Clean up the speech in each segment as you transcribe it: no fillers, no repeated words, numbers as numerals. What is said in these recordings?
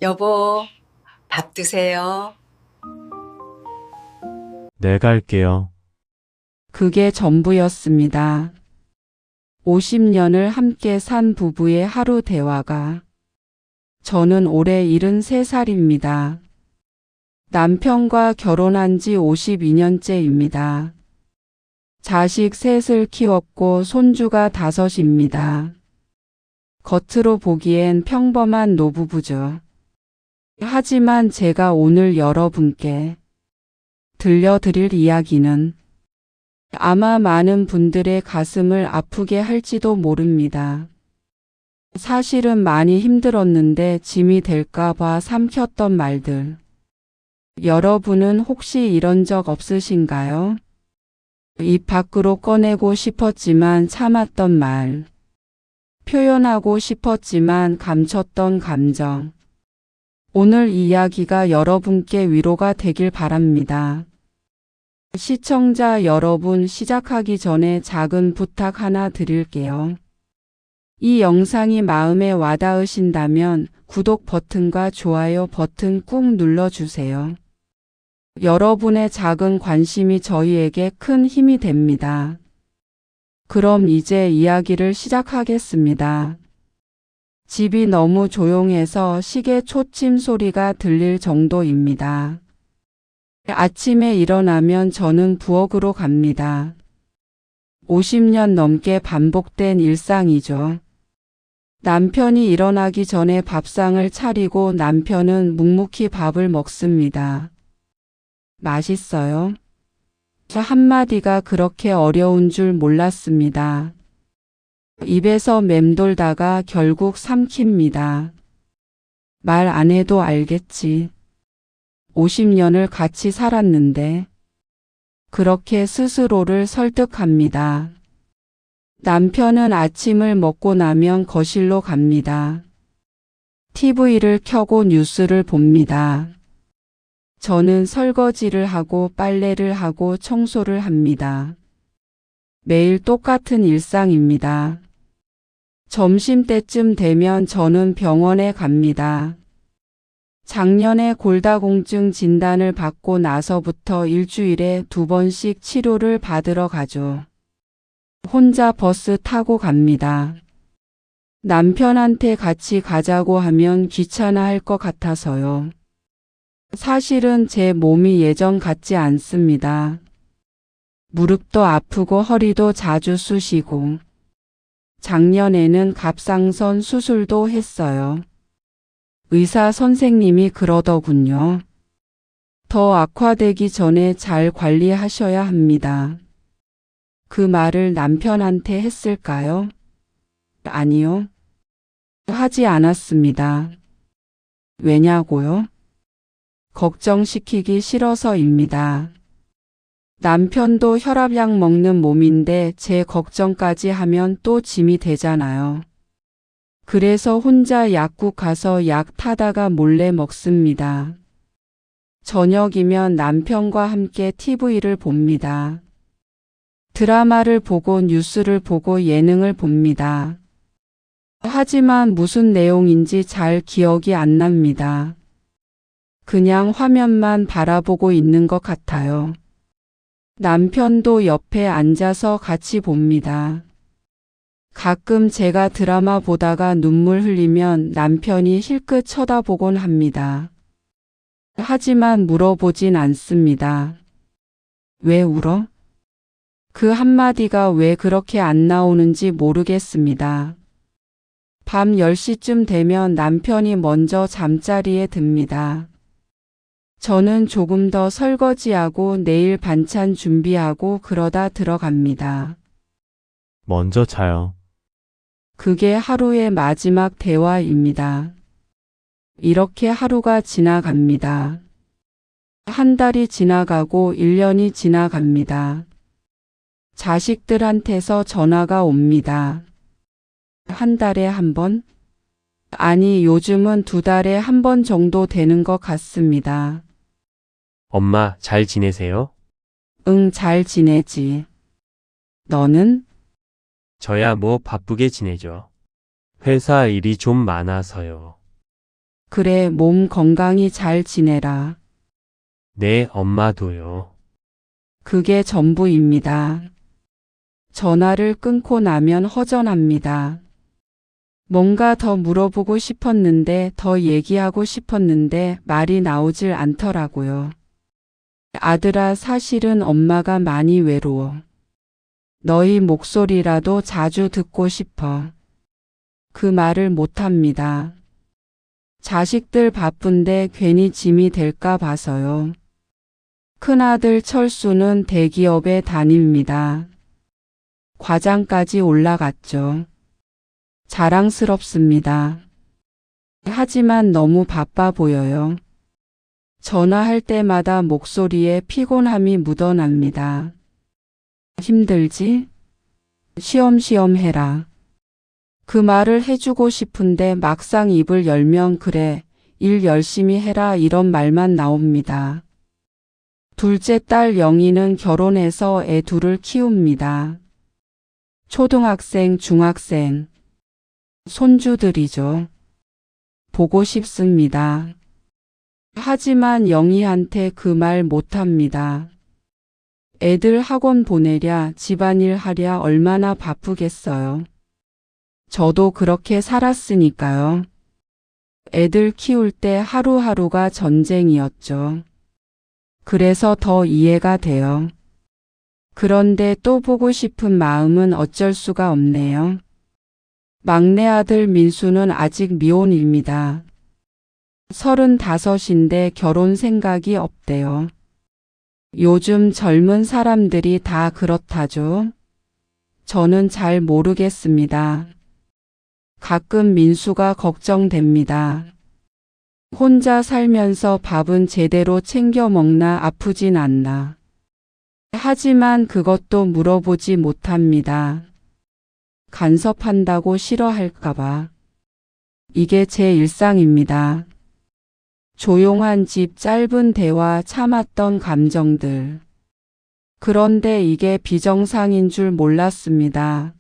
여보, 밥 드세요. 네, 갈게요. 그게 전부였습니다. 50년을 함께 산 부부의 하루 대화가. 저는 올해 73살입니다. 남편과 결혼한 지 52년째입니다. 자식 셋을 키웠고 손주가 5입니다. 겉으로 보기엔 평범한 노부부죠. 하지만 제가 오늘 여러분께 들려드릴 이야기는 아마 많은 분들의 가슴을 아프게 할지도 모릅니다. 사실은 많이 힘들었는데 짐이 될까봐 삼켰던 말들. 여러분은 혹시 이런 적 없으신가요? 입 밖으로 꺼내고 싶었지만 참았던 말. 표현하고 싶었지만 감췄던 감정. 오늘 이야기가 여러분께 위로가 되길 바랍니다. 시청자 여러분, 시작하기 전에 작은 부탁 하나 드릴게요. 이 영상이 마음에 와닿으신다면 구독 버튼과 좋아요 버튼 꾹 눌러주세요. 여러분의 작은 관심이 저희에게 큰 힘이 됩니다. 그럼 이제 이야기를 시작하겠습니다. 집이 너무 조용해서 시계 초침 소리가 들릴 정도입니다. 아침에 일어나면 저는 부엌으로 갑니다. 50년 넘게 반복된 일상이죠. 남편이 일어나기 전에 밥상을 차리고 남편은 묵묵히 밥을 먹습니다. 맛있어요? 한마디가 그렇게 어려운 줄 몰랐습니다. 입에서 맴돌다가 결국 삼킵니다. 말 안 해도 알겠지. 50년을 같이 살았는데. 그렇게 스스로를 설득합니다. 남편은 아침을 먹고 나면 거실로 갑니다. TV를 켜고 뉴스를 봅니다. 저는 설거지를 하고 빨래를 하고 청소를 합니다. 매일 똑같은 일상입니다. 점심때쯤 되면 저는 병원에 갑니다. 작년에 골다공증 진단을 받고 나서부터 일주일에 2번씩 치료를 받으러 가죠. 혼자 버스 타고 갑니다. 남편한테 같이 가자고 하면 귀찮아할 것 같아서요. 사실은 제 몸이 예전 같지 않습니다. 무릎도 아프고 허리도 자주 쑤시고 작년에는 갑상선 수술도 했어요. 의사 선생님이 그러더군요. 더 악화되기 전에 잘 관리하셔야 합니다. 그 말을 남편한테 했을까요? 아니요. 하지 않았습니다. 왜냐고요? 걱정시키기 싫어서입니다. 남편도 혈압약 먹는 몸인데 제 걱정까지 하면 또 짐이 되잖아요. 그래서 혼자 약국 가서 약 타다가 몰래 먹습니다. 저녁이면 남편과 함께 TV를 봅니다. 드라마를 보고 뉴스를 보고 예능을 봅니다. 하지만 무슨 내용인지 잘 기억이 안 납니다. 그냥 화면만 바라보고 있는 것 같아요. 남편도 옆에 앉아서 같이 봅니다. 가끔 제가 드라마 보다가 눈물 흘리면 남편이 힐끗 쳐다보곤 합니다. 하지만 물어보진 않습니다. 왜 울어? 그 한마디가 왜 그렇게 안 나오는지 모르겠습니다. 밤 10시쯤 되면 남편이 먼저 잠자리에 듭니다. 저는 조금 더 설거지하고 내일 반찬 준비하고 그러다 들어갑니다. 먼저 자요. 그게 하루의 마지막 대화입니다. 이렇게 하루가 지나갑니다. 한 달이 지나가고 1년이 지나갑니다. 자식들한테서 전화가 옵니다. 한 달에 한 번? 아니, 요즘은 2달에 한 번 정도 되는 것 같습니다. 엄마, 잘 지내세요? 응, 잘 지내지. 너는? 저야 뭐 바쁘게 지내죠. 회사 일이 좀 많아서요. 그래, 몸 건강히 잘 지내라. 네, 엄마도요. 그게 전부입니다. 전화를 끊고 나면 허전합니다. 뭔가 더 물어보고 싶었는데, 더 얘기하고 싶었는데 말이 나오질 않더라고요. 아들아, 사실은 엄마가 많이 외로워. 너희 목소리라도 자주 듣고 싶어. 그 말을 못합니다. 자식들 바쁜데 괜히 짐이 될까 봐서요. 큰아들 철수는 대기업에 다닙니다. 과장까지 올라갔죠. 자랑스럽습니다. 하지만 너무 바빠 보여요. 전화할 때마다 목소리에 피곤함이 묻어납니다. 힘들지? 쉬엄쉬엄 해라. 그 말을 해주고 싶은데 막상 입을 열면 그래, 일 열심히 해라 이런 말만 나옵니다. 둘째 딸 영희는 결혼해서 애 둘을 키웁니다. 초등학생, 중학생. 손주들이죠. 보고 싶습니다. 하지만 영희한테 그 말 못합니다. 애들 학원 보내랴, 집안일 하랴 얼마나 바쁘겠어요. 저도 그렇게 살았으니까요. 애들 키울 때 하루하루가 전쟁이었죠. 그래서 더 이해가 돼요. 그런데 또 보고 싶은 마음은 어쩔 수가 없네요. 막내 아들 민수는 아직 미혼입니다. 35인데 결혼 생각이 없대요. 요즘 젊은 사람들이 다 그렇다죠. 저는 잘 모르겠습니다. 가끔 민수가 걱정됩니다. 혼자 살면서 밥은 제대로 챙겨 먹나, 아프진 않나. 하지만 그것도 물어보지 못합니다. 간섭한다고 싫어할까봐. 이게 제 일상입니다. 조용한 집, 짧은 대화, 참았던 감정들. 그런데 이게 비정상인 줄 몰랐습니다.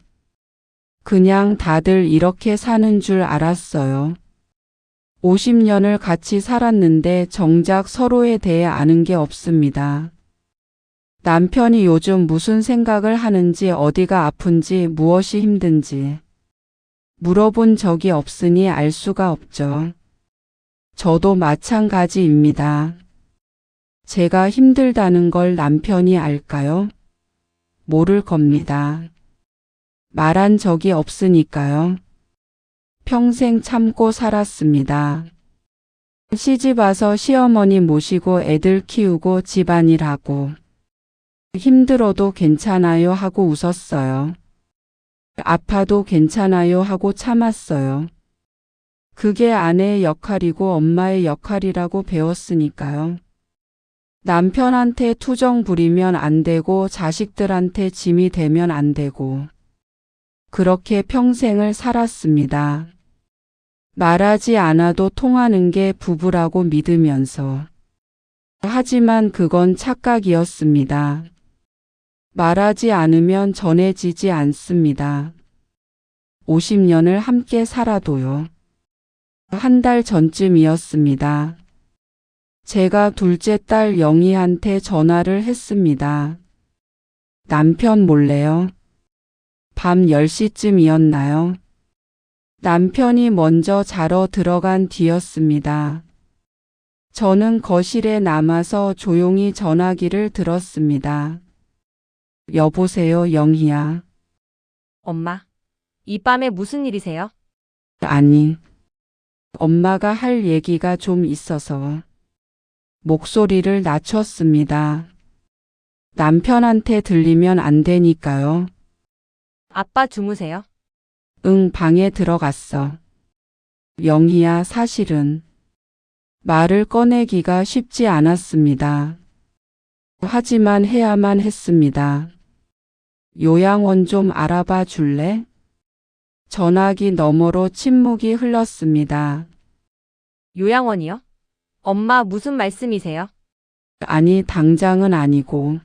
그냥 다들 이렇게 사는 줄 알았어요. 50년을 같이 살았는데 정작 서로에 대해 아는 게 없습니다. 남편이 요즘 무슨 생각을 하는지, 어디가 아픈지, 무엇이 힘든지 물어본 적이 없으니 알 수가 없죠. 저도 마찬가지입니다. 제가 힘들다는 걸 남편이 알까요? 모를 겁니다. 말한 적이 없으니까요. 평생 참고 살았습니다. 시집 와서 시어머니 모시고 애들 키우고 집안일하고 힘들어도 괜찮아요 하고 웃었어요. 아파도 괜찮아요 하고 참았어요. 그게 아내의 역할이고 엄마의 역할이라고 배웠으니까요. 남편한테 투정 부리면 안 되고 자식들한테 짐이 되면 안 되고 그렇게 평생을 살았습니다. 말하지 않아도 통하는 게 부부라고 믿으면서. 하지만 그건 착각이었습니다. 말하지 않으면 전해지지 않습니다. 50년을 함께 살아도요. 한 달 전쯤이었습니다. 제가 둘째 딸 영희한테 전화를 했습니다. 남편 몰래요. 밤 10시쯤이었나요? 남편이 먼저 자러 들어간 뒤였습니다. 저는 거실에 남아서 조용히 전화기를 들었습니다. 여보세요, 영희야. 엄마, 이 밤에 무슨 일이세요? 아니, 엄마가 할 얘기가 좀 있어서. 목소리를 낮췄습니다. 남편한테 들리면 안 되니까요. 아빠 주무세요? 응, 방에 들어갔어. 영희야, 사실은 말을 꺼내기가 쉽지 않았습니다. 하지만 해야만 했습니다. 요양원 좀 알아봐 줄래? 전화기 너머로 침묵이 흘렀습니다. 요양원이요? 엄마 무슨 말씀이세요? 아니, 당장은 아니고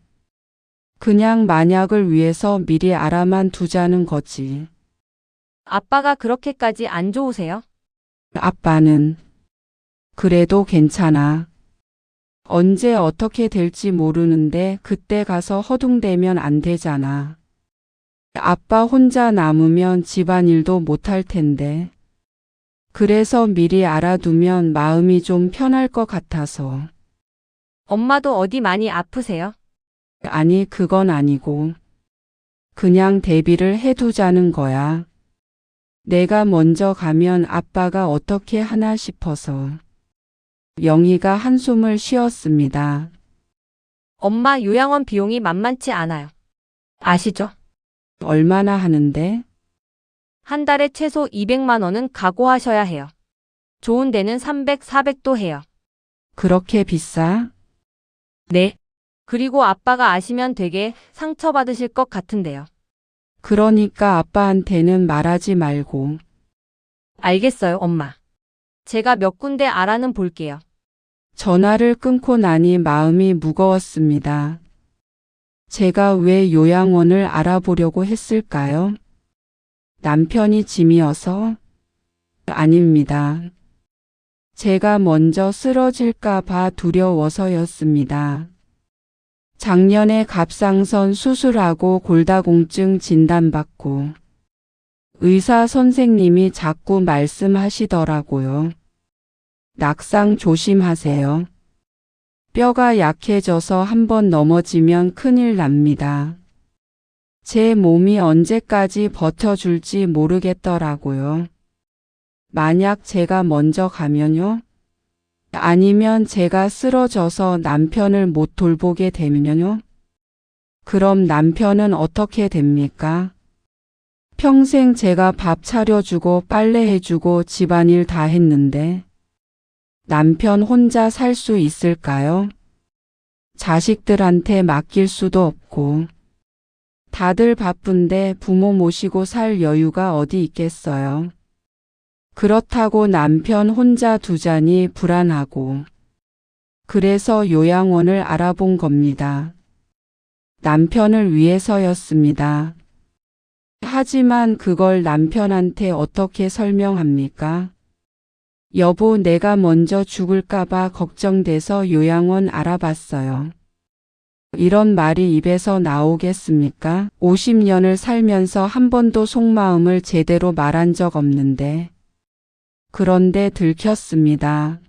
그냥 만약을 위해서 미리 알아만 두자는 거지. 아빠가 그렇게까지 안 좋으세요? 아빠는 그래도 괜찮아. 언제 어떻게 될지 모르는데 그때 가서 허둥대면 안 되잖아. 아빠 혼자 남으면 집안일도 못할 텐데. 그래서 미리 알아두면 마음이 좀 편할 것 같아서. 엄마도 어디 많이 아프세요? 아니, 그건 아니고. 그냥 대비를 해두자는 거야. 내가 먼저 가면 아빠가 어떻게 하나 싶어서. 영희가 한숨을 쉬었습니다. 엄마 요양원 비용이 만만치 않아요. 아시죠? 얼마나 하는데? 한 달에 최소 200만 원은 각오하셔야 해요. 좋은 데는 300, 400도 해요. 그렇게 비싸? 네. 그리고 아빠가 아시면 되게 상처받으실 것 같은데요. 그러니까 아빠한테는 말하지 말고. 알겠어요, 엄마. 제가 몇 군데 알아는 볼게요. 전화를 끊고 나니 마음이 무거웠습니다. 제가 왜 요양원을 알아보려고 했을까요? 남편이 짐이어서? 아닙니다. 제가 먼저 쓰러질까 봐 두려워서였습니다. 작년에 갑상선 수술하고 골다공증 진단받고 의사 선생님이 자꾸 말씀하시더라고요. 낙상 조심하세요. 뼈가 약해져서 한번 넘어지면 큰일 납니다. 제 몸이 언제까지 버텨줄지 모르겠더라고요. 만약 제가 먼저 가면요? 아니면 제가 쓰러져서 남편을 못 돌보게 되면요? 그럼 남편은 어떻게 됩니까? 평생 제가 밥 차려주고 빨래해주고 집안일 다 했는데 남편 혼자 살 수 있을까요? 자식들한테 맡길 수도 없고 다들 바쁜데 부모 모시고 살 여유가 어디 있겠어요. 그렇다고 남편 혼자 두자니 불안하고 그래서 요양원을 알아본 겁니다. 남편을 위해서였습니다. 하지만 그걸 남편한테 어떻게 설명합니까? 여보, 내가 먼저 죽을까봐 걱정돼서 요양원 알아봤어요. 이런 말이 입에서 나오겠습니까? 50년을 살면서 한 번도 속마음을 제대로 말한 적 없는데. 그런데 들켰습니다.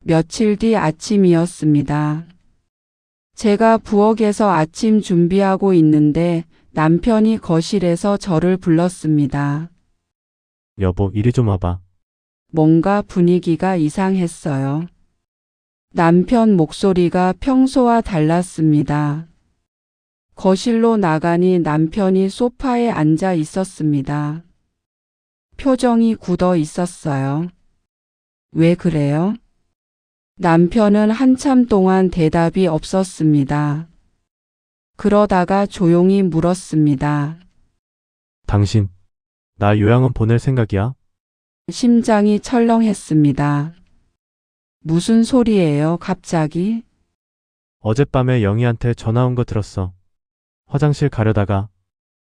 며칠 뒤 아침이었습니다. 제가 부엌에서 아침 준비하고 있는데 남편이 거실에서 저를 불렀습니다. 여보, 이리 좀 와봐. 뭔가 분위기가 이상했어요. 남편 목소리가 평소와 달랐습니다. 거실로 나가니 남편이 소파에 앉아 있었습니다. 표정이 굳어 있었어요. 왜 그래요? 남편은 한참 동안 대답이 없었습니다. 그러다가 조용히 물었습니다. 당신, 나 요양원 보낼 생각이야? 심장이 철렁했습니다. 무슨 소리예요, 갑자기? 어젯밤에 영희한테 전화 온 거 들었어. 화장실 가려다가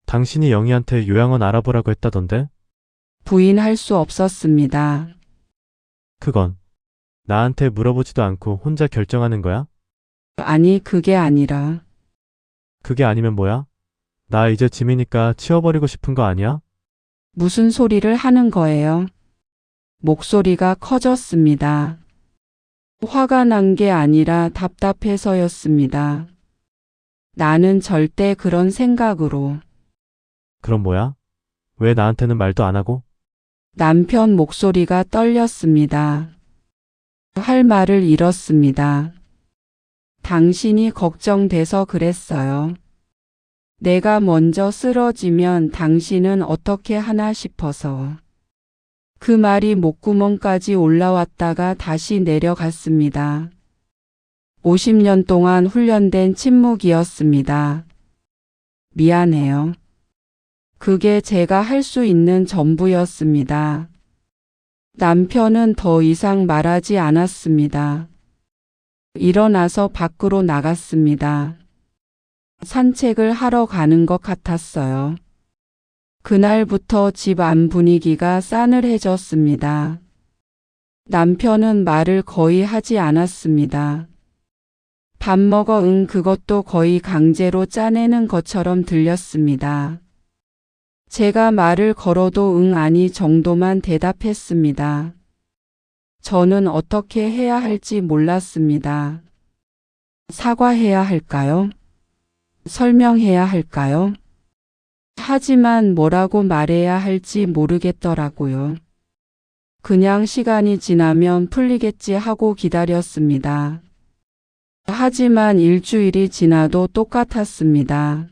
당신이 영희한테 요양원 알아보라고 했다던데? 부인할 수 없었습니다. 그건 나한테 물어보지도 않고 혼자 결정하는 거야? 아니, 그게 아니라 그게 아니면 뭐야? 나 이제 짐이니까 치워버리고 싶은 거 아니야? 무슨 소리를 하는 거예요? 목소리가 커졌습니다. 화가 난 게 아니라 답답해서였습니다. 나는 절대 그런 생각으로. 그럼 뭐야? 왜 나한테는 말도 안 하고? 남편 목소리가 떨렸습니다. 할 말을 잃었습니다. 당신이 걱정돼서 그랬어요. 내가 먼저 쓰러지면 당신은 어떻게 하나 싶어서. 그 말이 목구멍까지 올라왔다가 다시 내려갔습니다. 50년 동안 훈련된 침묵이었습니다. 미안해요. 그게 제가 할 수 있는 전부였습니다. 남편은 더 이상 말하지 않았습니다. 일어나서 밖으로 나갔습니다. 산책을 하러 가는 것 같았어요. 그날부터 집 안 분위기가 싸늘해졌습니다. 남편은 말을 거의 하지 않았습니다. 밥 먹어 그것도 거의 강제로 짜내는 것처럼 들렸습니다. 제가 말을 걸어도 아니 정도만 대답했습니다. 저는 어떻게 해야 할지 몰랐습니다. 사과해야 할까요? 설명해야 할까요? 하지만 뭐라고 말해야 할지 모르겠더라고요. 그냥 시간이 지나면 풀리겠지 하고 기다렸습니다. 하지만 일주일이 지나도 똑같았습니다.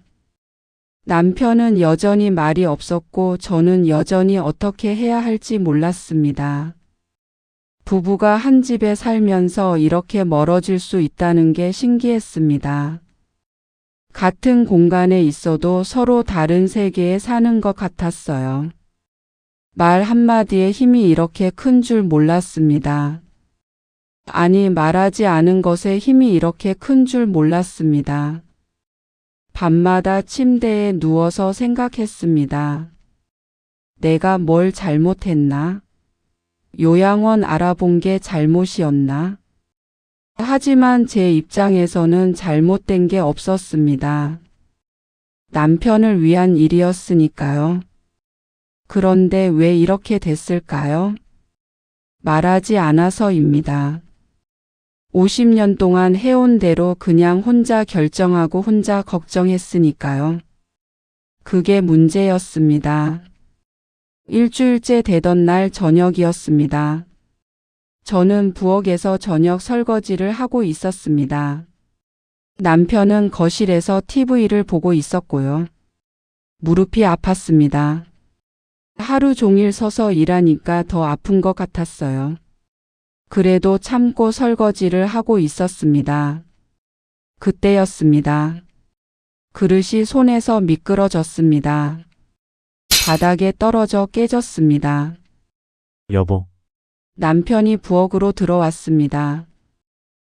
남편은 여전히 말이 없었고 저는 여전히 어떻게 해야 할지 몰랐습니다. 부부가 한 집에 살면서 이렇게 멀어질 수 있다는 게 신기했습니다. 같은 공간에 있어도 서로 다른 세계에 사는 것 같았어요. 말 한마디에 힘이 이렇게 큰 줄 몰랐습니다. 아니, 말하지 않은 것에 힘이 이렇게 큰 줄 몰랐습니다. 밤마다 침대에 누워서 생각했습니다. 내가 뭘 잘못했나? 요양원 알아본 게 잘못이었나? 하지만 제 입장에서는 잘못된 게 없었습니다. 남편을 위한 일이었으니까요. 그런데 왜 이렇게 됐을까요? 말하지 않아서입니다. 50년 동안 해온 대로 그냥 혼자 결정하고 혼자 걱정했으니까요. 그게 문제였습니다. 일주일째 되던 날 저녁이었습니다. 저는 부엌에서 저녁 설거지를 하고 있었습니다. 남편은 거실에서 TV를 보고 있었고요. 무릎이 아팠습니다. 하루 종일 서서 일하니까 더 아픈 것 같았어요. 그래도 참고 설거지를 하고 있었습니다. 그때였습니다. 그릇이 손에서 미끄러졌습니다. 바닥에 떨어져 깨졌습니다. 여보, 남편이 부엌으로 들어왔습니다.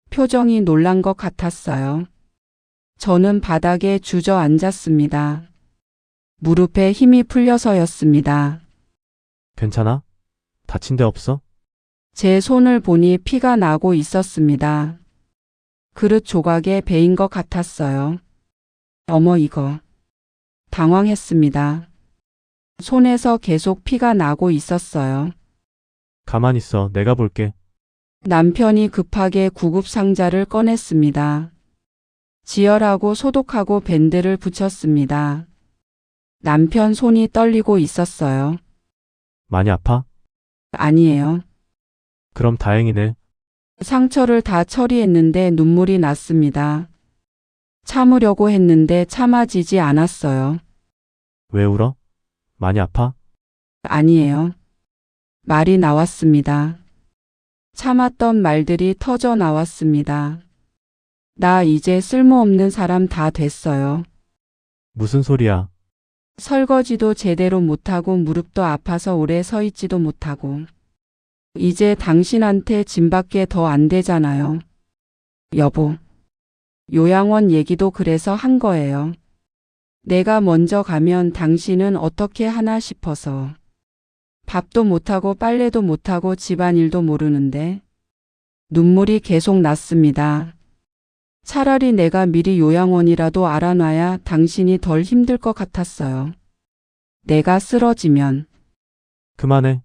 표정이 놀란 것 같았어요. 저는 바닥에 주저앉았습니다. 무릎에 힘이 풀려서였습니다. 괜찮아? 다친 데 없어? 제 손을 보니 피가 나고 있었습니다. 그릇 조각에 베인 것 같았어요. 어머, 이거. 당황했습니다. 손에서 계속 피가 나고 있었어요. 가만 있어. 내가 볼게. 남편이 급하게 구급상자를 꺼냈습니다. 지혈하고 소독하고 밴드를 붙였습니다. 남편 손이 떨리고 있었어요. 많이 아파? 아니에요. 그럼 다행이네. 상처를 다 처리했는데 눈물이 났습니다. 참으려고 했는데 참아지지 않았어요. 왜 울어? 많이 아파? 아니에요. 말이 나왔습니다. 참았던 말들이 터져 나왔습니다. 나 이제 쓸모없는 사람 다 됐어요. 무슨 소리야? 설거지도 제대로 못하고 무릎도 아파서 오래 서 있지도 못하고. 이제 당신한테 짐밖에 더 안 되잖아요. 여보. 요양원 얘기도 그래서 한 거예요. 내가 먼저 가면 당신은 어떻게 하나 싶어서. 밥도 못하고 빨래도 못하고 집안일도 모르는데. 눈물이 계속 났습니다. 차라리 내가 미리 요양원이라도 알아놔야 당신이 덜 힘들 것 같았어요. 내가 쓰러지면. 그만해.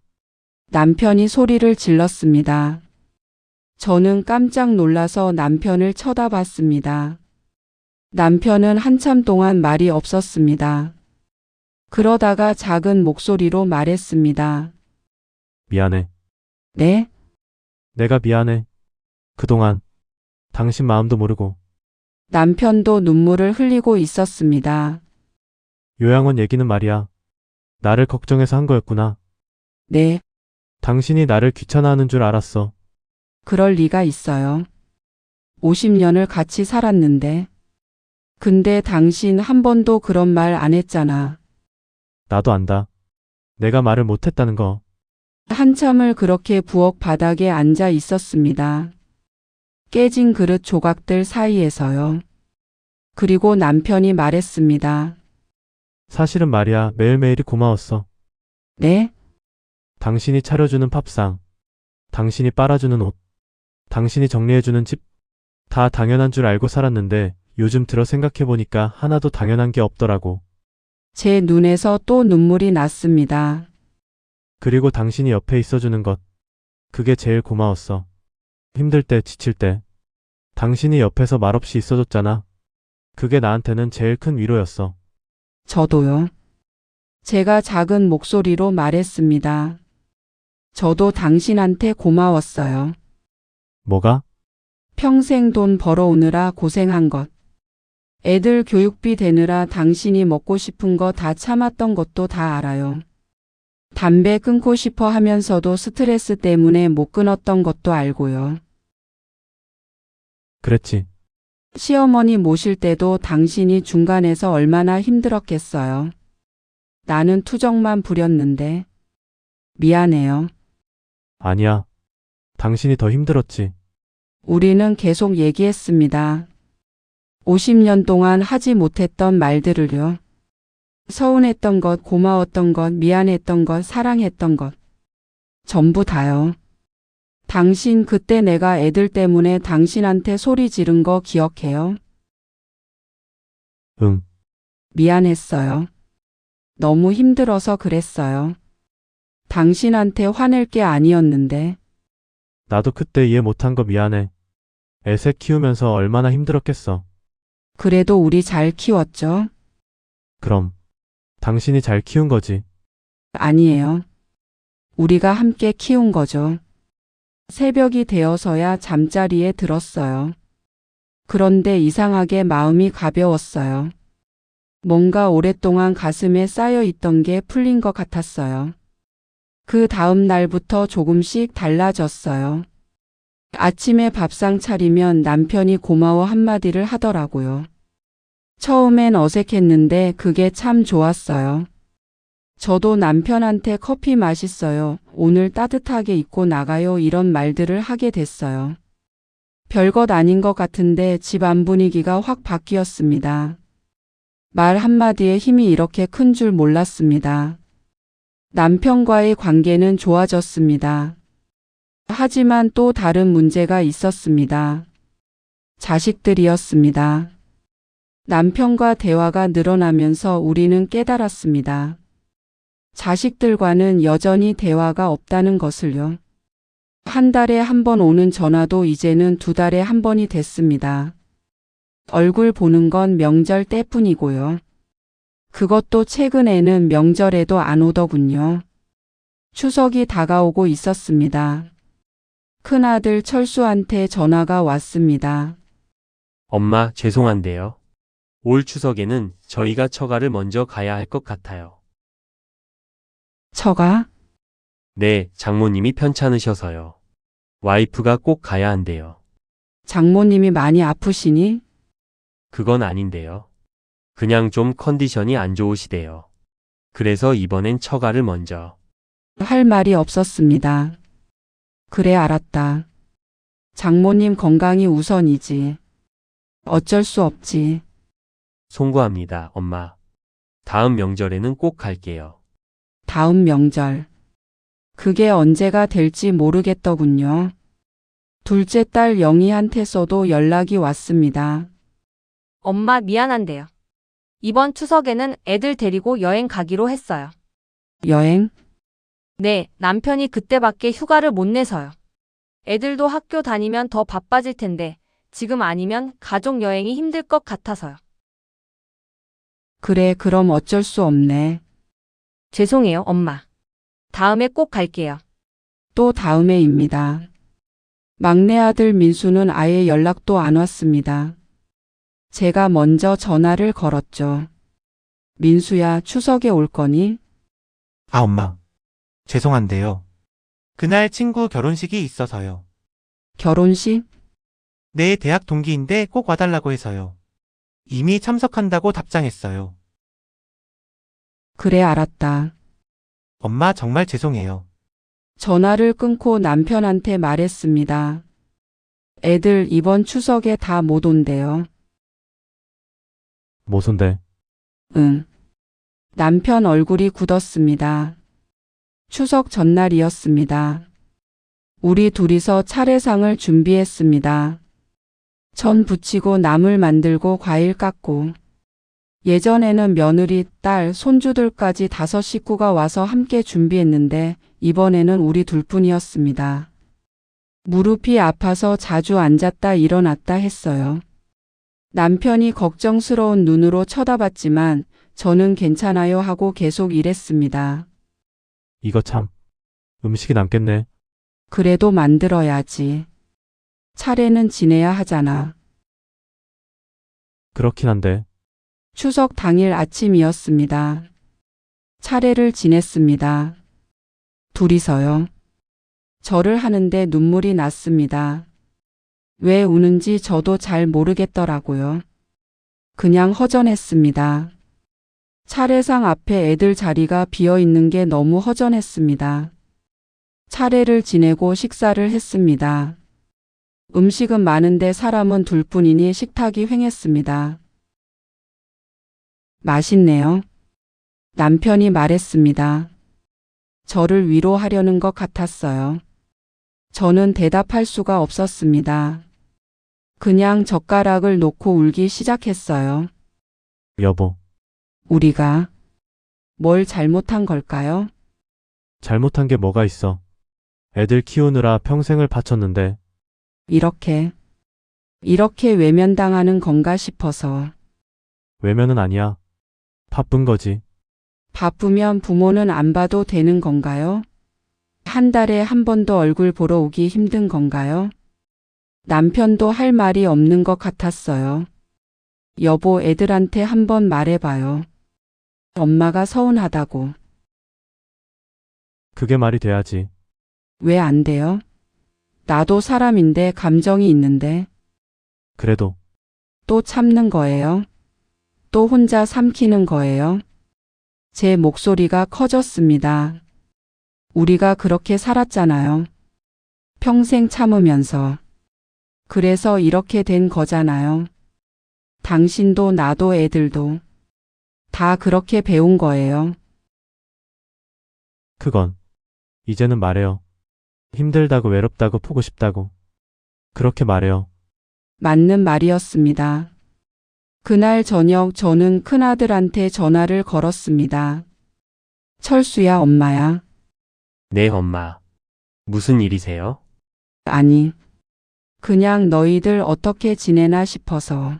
남편이 소리를 질렀습니다. 저는 깜짝 놀라서 남편을 쳐다봤습니다. 남편은 한참 동안 말이 없었습니다. 그러다가 작은 목소리로 말했습니다. 미안해. 네? 내가 미안해. 그동안 당신 마음도 모르고 남편도 눈물을 흘리고 있었습니다. 요양원 얘기는 말이야. 나를 걱정해서 한 거였구나. 네, 당신이 나를 귀찮아하는 줄 알았어. 그럴 리가 있어요. 50년을 같이 살았는데. 근데 당신 한 번도 그런 말 안 했잖아. 나도 안다. 내가 말을 못했다는 거. 한참을 그렇게 부엌 바닥에 앉아 있었습니다. 깨진 그릇 조각들 사이에서요. 그리고 남편이 말했습니다. 사실은 말이야, 매일매일이 고마웠어. 네? 당신이 차려주는 밥상, 당신이 빨아주는 옷, 당신이 정리해주는 집, 다 당연한 줄 알고 살았는데 요즘 들어 생각해보니까 하나도 당연한 게 없더라고. 제 눈에서 또 눈물이 났습니다. 그리고 당신이 옆에 있어주는 것, 그게 제일 고마웠어. 힘들 때, 지칠 때, 당신이 옆에서 말없이 있어줬잖아. 그게 나한테는 제일 큰 위로였어. 저도요. 제가 작은 목소리로 말했습니다. 저도 당신한테 고마웠어요. 뭐가? 평생 돈 벌어오느라 고생한 것. 애들 교육비 대느라 당신이 먹고 싶은 거 다 참았던 것도 다 알아요. 담배 끊고 싶어 하면서도 스트레스 때문에 못 끊었던 것도 알고요. 그랬지. 시어머니 모실 때도 당신이 중간에서 얼마나 힘들었겠어요. 나는 투정만 부렸는데. 미안해요. 아니야. 당신이 더 힘들었지. 우리는 계속 얘기했습니다. 50년 동안 하지 못했던 말들을요. 서운했던 것, 고마웠던 것, 미안했던 것, 사랑했던 것. 전부 다요. 당신 그때 내가 애들 때문에 당신한테 소리 지른 거 기억해요? 응. 미안했어요. 너무 힘들어서 그랬어요. 당신한테 화낼 게 아니었는데. 나도 그때 이해 못한 거 미안해. 애새 키우면서 얼마나 힘들었겠어. 그래도 우리 잘 키웠죠? 그럼. 당신이 잘 키운 거지. 아니에요. 우리가 함께 키운 거죠. 새벽이 되어서야 잠자리에 들었어요. 그런데 이상하게 마음이 가벼웠어요. 뭔가 오랫동안 가슴에 쌓여 있던 게 풀린 것 같았어요. 그 다음 날부터 조금씩 달라졌어요. 아침에 밥상 차리면 남편이 고마워 한마디를 하더라고요. 처음엔 어색했는데 그게 참 좋았어요. 저도 남편한테 커피 맛있어요. 오늘 따뜻하게 입고 나가요. 이런 말들을 하게 됐어요. 별것 아닌 것 같은데 집안 분위기가 확 바뀌었습니다. 말 한마디에 힘이 이렇게 큰 줄 몰랐습니다. 남편과의 관계는 좋아졌습니다. 하지만 또 다른 문제가 있었습니다. 자식들이었습니다. 남편과 대화가 늘어나면서 우리는 깨달았습니다. 자식들과는 여전히 대화가 없다는 것을요. 한 달에 한 번 오는 전화도 이제는 2달에 한 번이 됐습니다. 얼굴 보는 건 명절 때뿐이고요. 그것도 최근에는 명절에도 안 오더군요. 추석이 다가오고 있었습니다. 큰아들 철수한테 전화가 왔습니다. 엄마, 죄송한데요. 올 추석에는 저희가 처가를 먼저 가야 할 것 같아요. 처가? 네, 장모님이 편찮으셔서요. 와이프가 꼭 가야 한대요. 장모님이 많이 아프시니? 그건 아닌데요. 그냥 좀 컨디션이 안 좋으시대요. 그래서 이번엔 처가를 먼저. 할 말이 없었습니다. 그래 알았다. 장모님 건강이 우선이지. 어쩔 수 없지. 송구합니다, 엄마. 다음 명절에는 꼭 갈게요. 다음 명절. 그게 언제가 될지 모르겠더군요. 둘째 딸 영희한테서도 연락이 왔습니다. 엄마 미안한데요. 이번 추석에는 애들 데리고 여행 가기로 했어요. 여행? 네, 남편이 그때밖에 휴가를 못 내서요. 애들도 학교 다니면 더 바빠질 텐데 지금 아니면 가족 여행이 힘들 것 같아서요. 그래 그럼 어쩔 수 없네. 죄송해요, 엄마. 다음에 꼭 갈게요. 또 다음에입니다. 막내 아들 민수는 아예 연락도 안 왔습니다. 제가 먼저 전화를 걸었죠. 민수야, 추석에 올 거니? 아, 엄마. 죄송한데요. 그날 친구 결혼식이 있어서요. 결혼식? 내 대학 동기인데 꼭 와달라고 해서요. 이미 참석한다고 답장했어요. 그래 알았다. 엄마 정말 죄송해요. 전화를 끊고 남편한테 말했습니다. 애들 이번 추석에 다 못 온대요. 모손데. 응. 남편 얼굴이 굳었습니다. 추석 전날이었습니다. 우리 둘이서 차례상을 준비했습니다. 전 부치고 나물 만들고 과일 깎고. 예전에는 며느리, 딸, 손주들까지 5 식구가 와서 함께 준비했는데 이번에는 우리 둘뿐이었습니다. 무릎이 아파서 자주 앉았다 일어났다 했어요. 남편이 걱정스러운 눈으로 쳐다봤지만 저는 괜찮아요 하고 계속 일했습니다. 이거 참. 음식이 남겠네. 그래도 만들어야지. 차례는 지내야 하잖아. 그렇긴 한데. 추석 당일 아침이었습니다. 차례를 지냈습니다. 둘이서요. 절을 하는데 눈물이 났습니다. 왜 우는지 저도 잘 모르겠더라고요. 그냥 허전했습니다. 차례상 앞에 애들 자리가 비어 있는 게 너무 허전했습니다. 차례를 지내고 식사를 했습니다. 음식은 많은데 사람은 둘뿐이니 식탁이 횡했습니다. 맛있네요. 남편이 말했습니다. 저를 위로하려는 것 같았어요. 저는 대답할 수가 없었습니다. 그냥 젓가락을 놓고 울기 시작했어요. 여보, 우리가 뭘 잘못한 걸까요? 잘못한 게 뭐가 있어. 애들 키우느라 평생을 바쳤는데. 이렇게 외면당하는 건가 싶어서. 외면은 아니야. 바쁜 거지. 바쁘면 부모는 안 봐도 되는 건가요? 한 달에 한 번도 얼굴 보러 오기 힘든 건가요? 남편도 할 말이 없는 것 같았어요. 여보, 애들한테 한번 말해봐요. 엄마가 서운하다고. 그게 말이 돼야지. 왜 안 돼요? 나도 사람인데 감정이 있는데. 그래도 또 참는 거예요? 또 혼자 삼키는 거예요? 제 목소리가 커졌습니다. 우리가 그렇게 살았잖아요. 평생 참으면서. 그래서 이렇게 된 거잖아요. 당신도 나도 애들도. 다 그렇게 배운 거예요. 그건 이제는 말해요. 힘들다고 외롭다고 보고 싶다고. 그렇게 말해요. 맞는 말이었습니다. 그날 저녁 저는 큰아들한테 전화를 걸었습니다. 철수야, 엄마야. 네, 엄마. 무슨 일이세요? 아니, 그냥 너희들 어떻게 지내나 싶어서.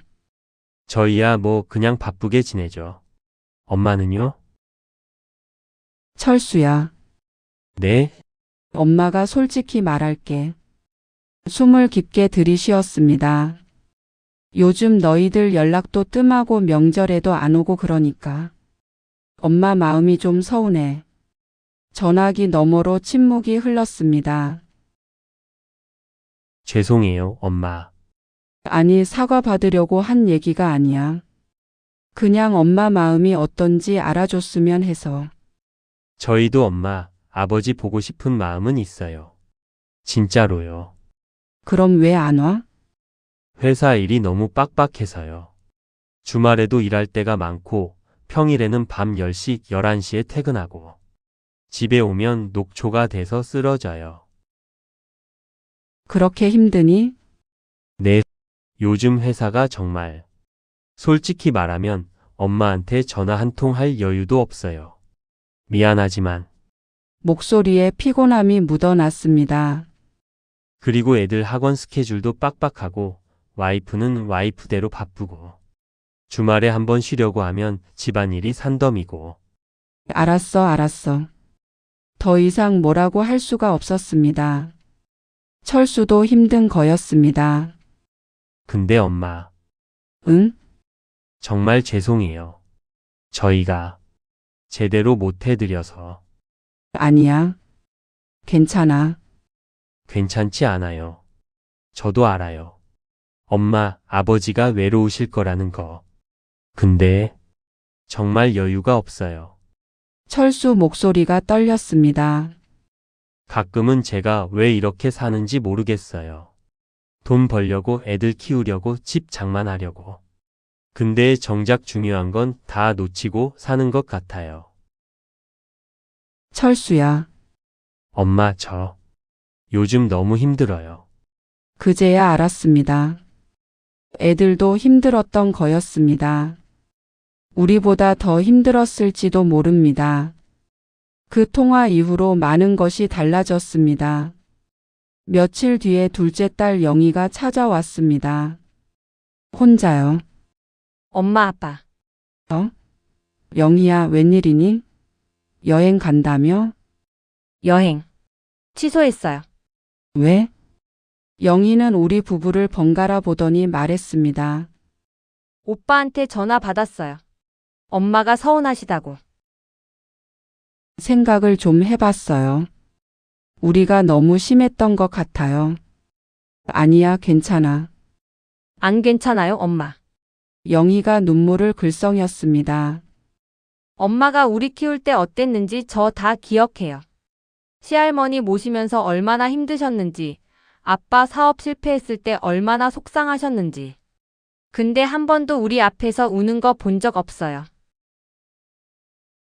저희야 뭐 그냥 바쁘게 지내죠. 엄마는요? 철수야, 네, 엄마가 솔직히 말할게. 숨을 깊게 들이쉬었습니다. 요즘 너희들 연락도 뜸하고 명절에도 안 오고 그러니까. 엄마 마음이 좀 서운해. 전화기 너머로 침묵이 흘렀습니다. 죄송해요, 엄마. 아니, 사과받으려고 한 얘기가 아니야. 그냥 엄마 마음이 어떤지 알아줬으면 해서. 저희도 엄마, 아버지 보고 싶은 마음은 있어요. 진짜로요. 그럼 왜 안 와? 회사 일이 너무 빡빡해서요. 주말에도 일할 때가 많고 평일에는 밤 10시, 11시에 퇴근하고 집에 오면 녹초가 돼서 쓰러져요. 그렇게 힘드니? 네, 요즘 회사가 정말 솔직히 말하면 엄마한테 전화 한 통 할 여유도 없어요. 미안하지만 목소리에 피곤함이 묻어났습니다. 그리고 애들 학원 스케줄도 빡빡하고 와이프는 와이프대로 바쁘고 주말에 한번 쉬려고 하면 집안일이 산더미고. 알았어. 더 이상 뭐라고 할 수가 없었습니다. 철수도 힘든 거였습니다. 근데 엄마, 응? 정말 죄송해요. 저희가 제대로 못 해드려서. 아니야. 괜찮아. 괜찮지 않아요. 저도 알아요. 엄마, 아버지가 외로우실 거라는 거. 근데 정말 여유가 없어요. 철수 목소리가 떨렸습니다. 가끔은 제가 왜 이렇게 사는지 모르겠어요. 돈 벌려고, 애들 키우려고, 집 장만하려고. 근데 정작 중요한 건 다 놓치고 사는 것 같아요. 철수야. 엄마, 저 요즘 너무 힘들어요. 그제야 알았습니다. 애들도 힘들었던 거였습니다. 우리보다 더 힘들었을지도 모릅니다. 그 통화 이후로 많은 것이 달라졌습니다. 며칠 뒤에 둘째 딸 영희가 찾아왔습니다. 혼자요. 엄마, 아빠. 영희야, 웬일이니? 여행 간다며? 여행. 취소했어요. 왜? 영희는 우리 부부를 번갈아 보더니 말했습니다. 오빠한테 전화 받았어요. 엄마가 서운하시다고. 생각을 좀 해봤어요. 우리가 너무 심했던 것 같아요. 아니야, 괜찮아. 안 괜찮아요, 엄마. 영희가 눈물을 글썽였습니다. 엄마가 우리 키울 때 어땠는지 저 다 기억해요. 시할머니 모시면서 얼마나 힘드셨는지, 아빠 사업 실패했을 때 얼마나 속상하셨는지. 근데 한 번도 우리 앞에서 우는 거 본 적 없어요.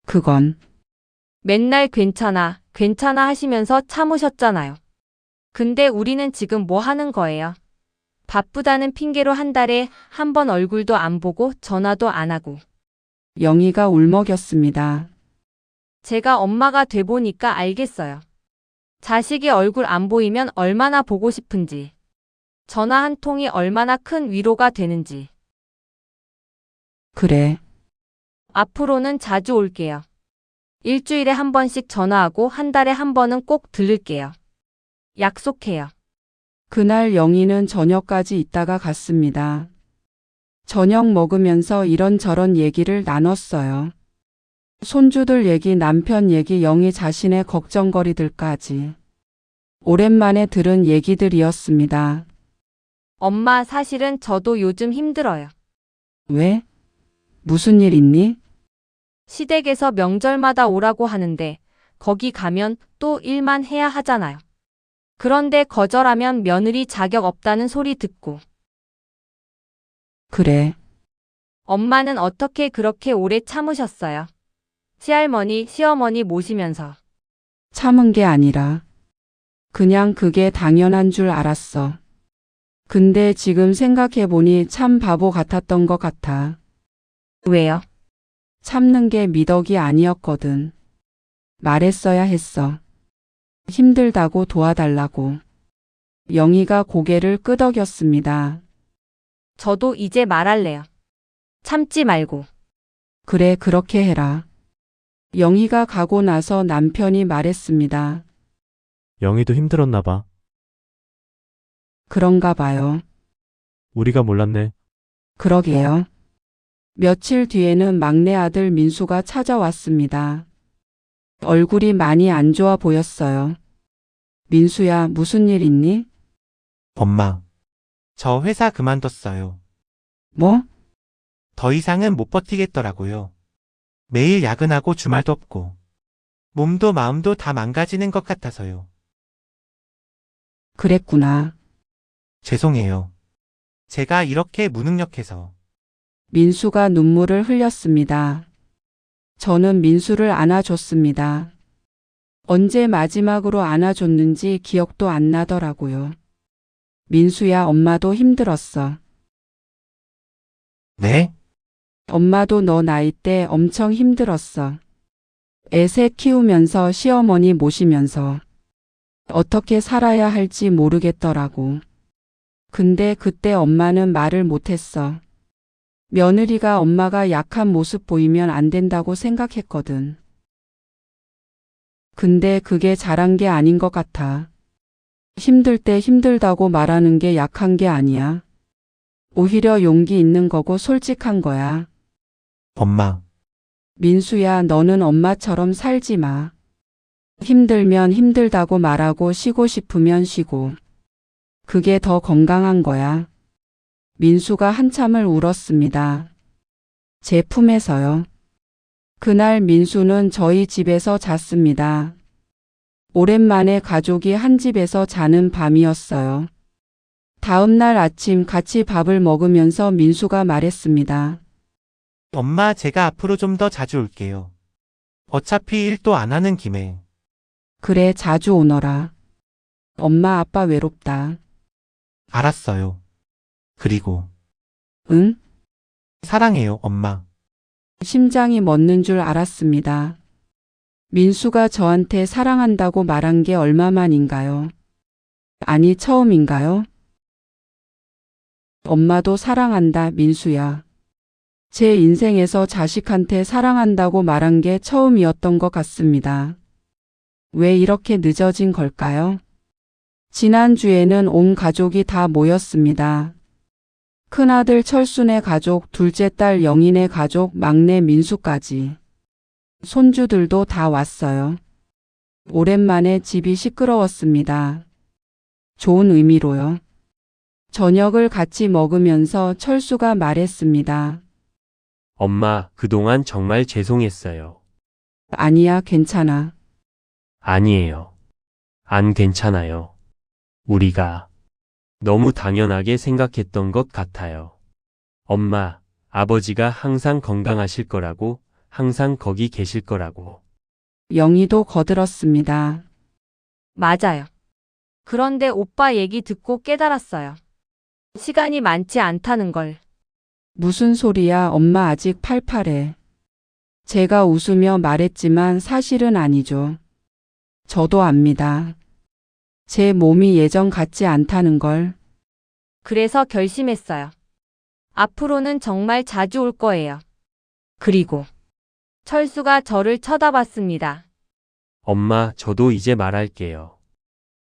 그건 맨날 괜찮아, 괜찮아 하시면서 참으셨잖아요. 근데 우리는 지금 뭐 하는 거예요? 바쁘다는 핑계로 한 달에 한 번 얼굴도 안 보고 전화도 안 하고. 영희가 울먹였습니다. 제가 엄마가 돼 보니까 알겠어요. 자식이 얼굴 안 보이면 얼마나 보고 싶은지. 전화 한 통이 얼마나 큰 위로가 되는지. 그래, 앞으로는 자주 올게요. 일주일에 한 번씩 전화하고 한 달에 한 번은 꼭 들를게요. 약속해요. 그날 영희는 저녁까지 있다가 갔습니다. 저녁 먹으면서 이런저런 얘기를 나눴어요. 손주들 얘기, 남편 얘기, 영희 자신의 걱정거리들까지. 오랜만에 들은 얘기들이었습니다. 엄마, 사실은 저도 요즘 힘들어요. 왜? 무슨 일 있니? 시댁에서 명절마다 오라고 하는데 거기 가면 또 일만 해야 하잖아요. 그런데 거절하면 며느리 자격 없다는 소리 듣고. 그래, 엄마는 어떻게 그렇게 오래 참으셨어요? 시할머니, 시어머니 모시면서. 참은 게 아니라 그냥 그게 당연한 줄 알았어. 근데 지금 생각해보니 참 바보 같았던 것 같아. 왜요? 참는 게 미덕이 아니었거든. 말했어야 했어. 힘들다고 도와달라고. 영희가 고개를 끄덕였습니다. 저도 이제 말할래요. 참지 말고. 그래, 그렇게 해라. 영희가 가고 나서 남편이 말했습니다. 영희도 힘들었나 봐. 그런가 봐요. 우리가 몰랐네. 그러게요. 며칠 뒤에는 막내 아들 민수가 찾아왔습니다. 얼굴이 많이 안 좋아 보였어요. 민수야, 무슨 일 있니? 엄마, 저 회사 그만뒀어요. 뭐? 더 이상은 못 버티겠더라고요. 매일 야근하고 주말도 없고 몸도 마음도 다 망가지는 것 같아서요. 그랬구나. 죄송해요. 제가 이렇게 무능력해서. 민수가 눈물을 흘렸습니다. 저는 민수를 안아줬습니다. 언제 마지막으로 안아줬는지 기억도 안 나더라고요. 민수야, 엄마도 힘들었어. 네? 엄마도 너 나이 때 엄청 힘들었어. 애셋 키우면서 시어머니 모시면서 어떻게 살아야 할지 모르겠더라고. 근데 그때 엄마는 말을 못했어. 며느리가 엄마가 약한 모습 보이면 안 된다고 생각했거든. 근데 그게 잘한 게 아닌 것 같아. 힘들 때 힘들다고 말하는 게 약한 게 아니야. 오히려 용기 있는 거고 솔직한 거야. 엄마, 민수야, 너는 엄마처럼 살지 마. 힘들면 힘들다고 말하고 쉬고 싶으면 쉬고. 그게 더 건강한 거야. 민수가 한참을 울었습니다. 제 품에서요. 그날 민수는 저희 집에서 잤습니다. 오랜만에 가족이 한 집에서 자는 밤이었어요. 다음 날 아침 같이 밥을 먹으면서 민수가 말했습니다. 엄마, 제가 앞으로 좀 더 자주 올게요. 어차피 일도 안 하는 김에. 그래, 자주 오너라. 엄마 아빠 외롭다. 알았어요. 그리고 응? 사랑해요, 엄마. 심장이 멎는 줄 알았습니다. 민수가 저한테 사랑한다고 말한 게 얼마만인가요? 아니, 처음인가요? 엄마도 사랑한다, 민수야. 제 인생에서 자식한테 사랑한다고 말한 게 처음이었던 것 같습니다. 왜 이렇게 늦어진 걸까요? 지난주에는 온 가족이 다 모였습니다. 큰아들 철순의 가족, 둘째 딸 영인의 가족, 막내 민수까지. 손주들도 다 왔어요. 오랜만에 집이 시끄러웠습니다. 좋은 의미로요. 저녁을 같이 먹으면서 철수가 말했습니다. 엄마, 그동안 정말 죄송했어요. 아니야, 괜찮아. 아니에요. 안 괜찮아요. 우리가 너무 당연하게 생각했던 것 같아요. 엄마, 아버지가 항상 건강하실 거라고, 항상 거기 계실 거라고. 영희도 거들었습니다. 맞아요. 그런데 오빠 얘기 듣고 깨달았어요. 시간이 많지 않다는 걸. 무슨 소리야, 엄마 아직 팔팔해. 제가 웃으며 말했지만 사실은 아니죠. 저도 압니다. 제 몸이 예전 같지 않다는 걸. 그래서 결심했어요. 앞으로는 정말 자주 올 거예요. 그리고 철수가 저를 쳐다봤습니다. 엄마, 저도 이제 말할게요.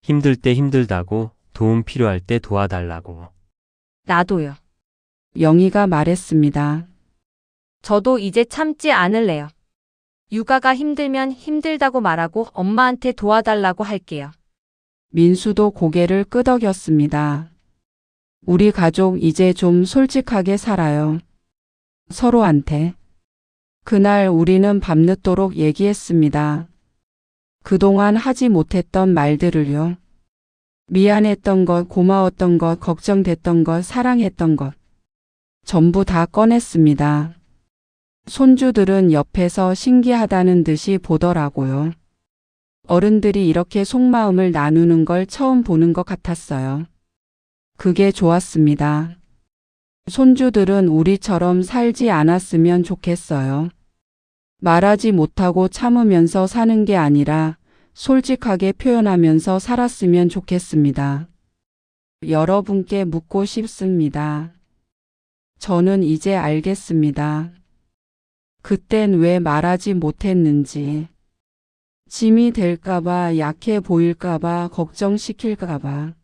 힘들 때 힘들다고, 도움 필요할 때 도와달라고. 나도요. 영희가 말했습니다. 저도 이제 참지 않을래요. 육아가 힘들면 힘들다고 말하고 엄마한테 도와달라고 할게요. 민수도 고개를 끄덕였습니다. 우리 가족 이제 좀 솔직하게 살아요. 서로한테. 그날 우리는 밤늦도록 얘기했습니다. 그동안 하지 못했던 말들을요. 미안했던 것, 고마웠던 것, 걱정됐던 것, 사랑했던 것. 전부 다 꺼냈습니다. 손주들은 옆에서 신기하다는 듯이 보더라고요. 어른들이 이렇게 속마음을 나누는 걸 처음 보는 것 같았어요. 그게 좋았습니다. 손주들은 우리처럼 살지 않았으면 좋겠어요. 말하지 못하고 참으면서 사는 게 아니라 솔직하게 표현하면서 살았으면 좋겠습니다. 여러분께 묻고 싶습니다. 저는 이제 알겠습니다. 그땐 왜 말하지 못했는지. 짐이 될까봐, 약해 보일까봐, 걱정시킬까봐.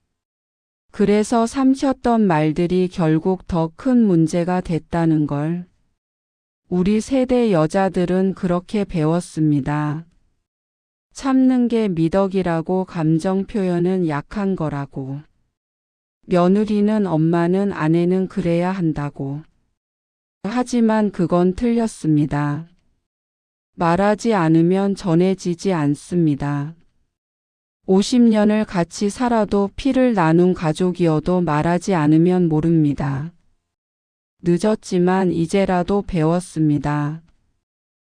그래서 삼켰던 말들이 결국 더 큰 문제가 됐다는 걸. 우리 세대 여자들은 그렇게 배웠습니다. 참는 게 미덕이라고, 감정 표현은 약한 거라고. 며느리는, 엄마는, 아내는 그래야 한다고. 하지만 그건 틀렸습니다. 말하지 않으면 전해지지 않습니다. 50년을 같이 살아도 피를 나눈 가족이어도 말하지 않으면 모릅니다. 늦었지만 이제라도 배웠습니다.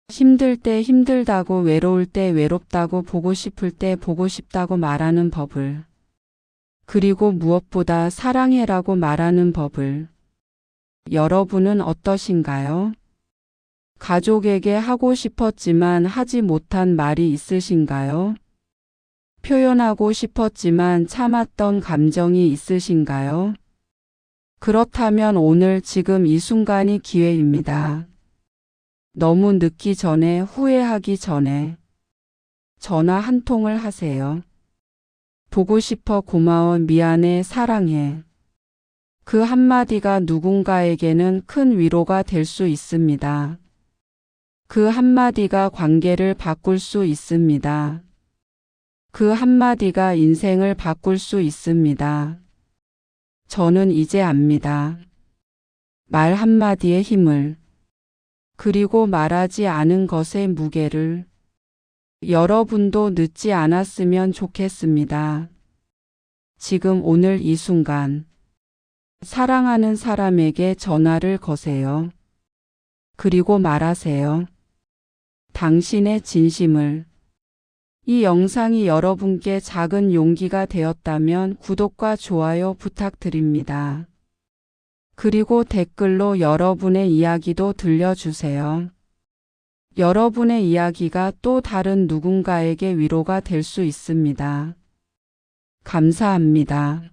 힘들 때 힘들다고, 외로울 때 외롭다고, 보고 싶을 때 보고 싶다고 말하는 법을. 그리고 무엇보다 사랑해라고 말하는 법을. 여러분은 어떠신가요? 가족에게 하고 싶었지만 하지 못한 말이 있으신가요? 표현하고 싶었지만 참았던 감정이 있으신가요? 그렇다면 오늘 지금 이 순간이 기회입니다. 너무 늦기 전에, 후회하기 전에 전화 한 통을 하세요. 보고 싶어, 고마워, 미안해, 사랑해. 그 한마디가 누군가에게는 큰 위로가 될 수 있습니다. 그 한마디가 관계를 바꿀 수 있습니다. 그 한마디가 인생을 바꿀 수 있습니다. 저는 이제 압니다. 말 한마디의 힘을, 그리고 말하지 않은 것의 무게를. 여러분도 늦지 않았으면 좋겠습니다. 지금 오늘 이 순간 사랑하는 사람에게 전화를 거세요. 그리고 말하세요. 당신의 진심을. 이 영상이 여러분께 작은 용기가 되었다면 구독과 좋아요 부탁드립니다. 그리고 댓글로 여러분의 이야기도 들려주세요. 여러분의 이야기가 또 다른 누군가에게 위로가 될 수 있습니다. 감사합니다.